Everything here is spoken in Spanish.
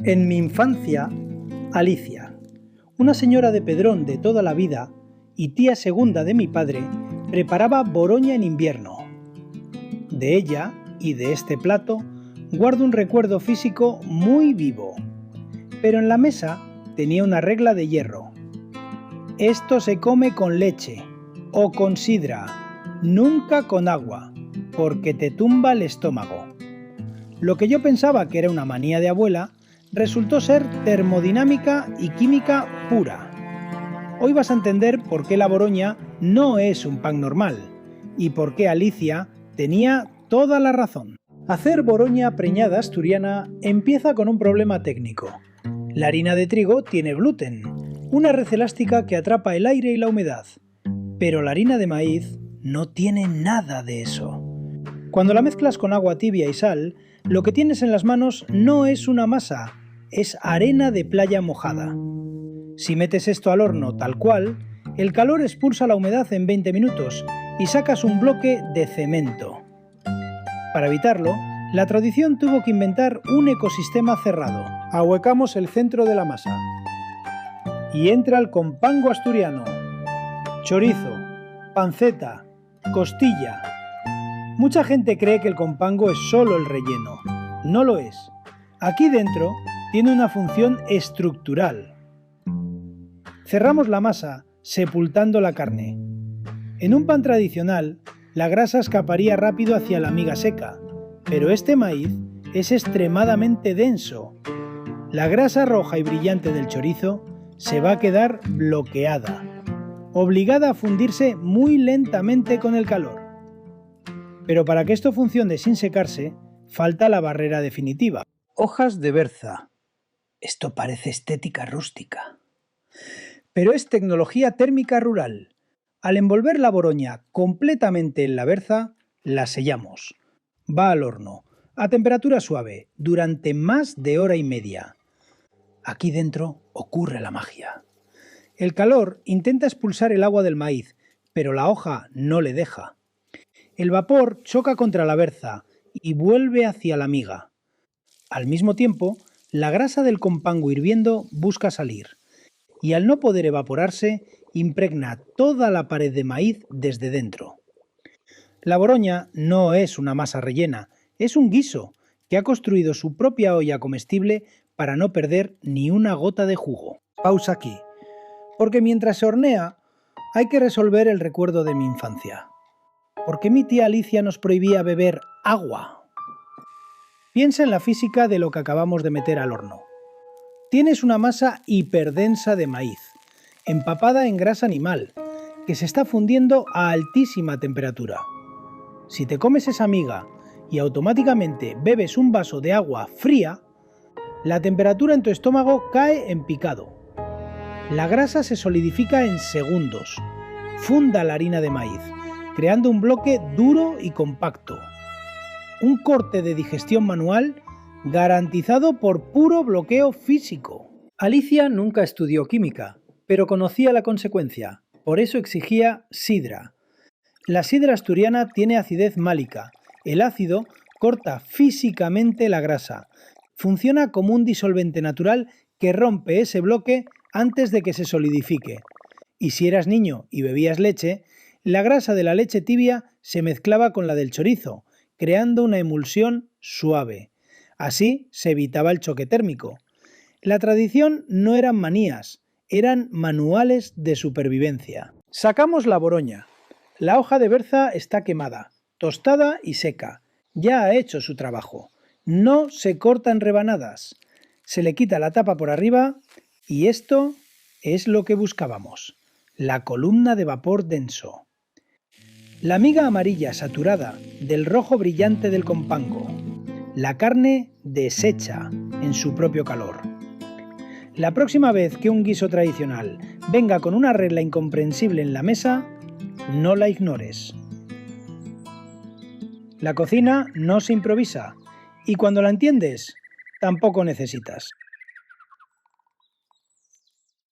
En mi infancia, Alicia, una señora de Pedrón de toda la vida y tía segunda de mi padre, preparaba boroña en invierno. De ella y de este plato guardo un recuerdo físico muy vivo. Pero en la mesa tenía una regla de hierro. Esto se come con leche o con sidra, nunca con agua, porque te tumba el estómago. Lo que yo pensaba que era una manía de abuela, resultó ser termodinámica y química pura. Hoy vas a entender por qué la boroña no es un pan normal y por qué Alicia tenía toda la razón. Hacer boroña preñada asturiana empieza con un problema técnico. La harina de trigo tiene gluten, una red elástica que atrapa el aire y la humedad. Pero la harina de maíz no tiene nada de eso. Cuando la mezclas con agua tibia y sal, lo que tienes en las manos no es una masa, es arena de playa mojada. Si metes esto al horno tal cual, el calor expulsa la humedad en 20 minutos y sacas un bloque de cemento. Para evitarlo, la tradición tuvo que inventar un ecosistema cerrado. Ahuecamos el centro de la masa. Y entra el compango asturiano. Chorizo, panceta, costilla. Mucha gente cree que el compango es solo el relleno. No lo es. Aquí dentro tiene una función estructural. Cerramos la masa sepultando la carne. En un pan tradicional, la grasa escaparía rápido hacia la miga seca, pero este maíz es extremadamente denso. La grasa roja y brillante del chorizo se va a quedar bloqueada, obligada a fundirse muy lentamente con el calor. Pero para que esto funcione sin secarse, falta la barrera definitiva. Hojas de berza. Esto parece estética rústica. Pero es tecnología térmica rural. Al envolver la boroña completamente en la berza, la sellamos. Va al horno, a temperatura suave, durante más de hora y media. Aquí dentro ocurre la magia. El calor intenta expulsar el agua del maíz, pero la hoja no le deja. El vapor choca contra la berza y vuelve hacia la miga. Al mismo tiempo, la grasa del compango hirviendo busca salir, y al no poder evaporarse, impregna toda la pared de maíz desde dentro. La boroña no es una masa rellena, es un guiso que ha construido su propia olla comestible para no perder ni una gota de jugo. Pausa aquí, porque mientras se hornea, hay que resolver el recuerdo de mi infancia. ¿Por qué mi tía Alicia nos prohibía beber agua? Piensa en la física de lo que acabamos de meter al horno. Tienes una masa hiperdensa de maíz, empapada en grasa animal, que se está fundiendo a altísima temperatura. Si te comes esa miga y automáticamente bebes un vaso de agua fría, la temperatura en tu estómago cae en picado. La grasa se solidifica en segundos, funda la harina de maíz, creando un bloque duro y compacto. Un corte de digestión manual garantizado por puro bloqueo físico. Alicia nunca estudió química, pero conocía la consecuencia, por eso exigía sidra. La sidra asturiana tiene acidez málica. El ácido corta físicamente la grasa. Funciona como un disolvente natural que rompe ese bloque antes de que se solidifique. Y si eras niño y bebías leche, la grasa de la leche tibia se mezclaba con la del chorizo, creando una emulsión suave. Así se evitaba el choque térmico. La tradición no eran manías, eran manuales de supervivencia. Sacamos la boroña. La hoja de berza está quemada, tostada y seca. Ya ha hecho su trabajo. No se corta en rebanadas. Se le quita la tapa por arriba y esto es lo que buscábamos. La columna de vapor denso. La miga amarilla saturada del rojo brillante del compango. La carne deshecha en su propio calor. La próxima vez que un guiso tradicional venga con una regla incomprensible en la mesa, no la ignores. La cocina no se improvisa y cuando la entiendes, tampoco necesitas.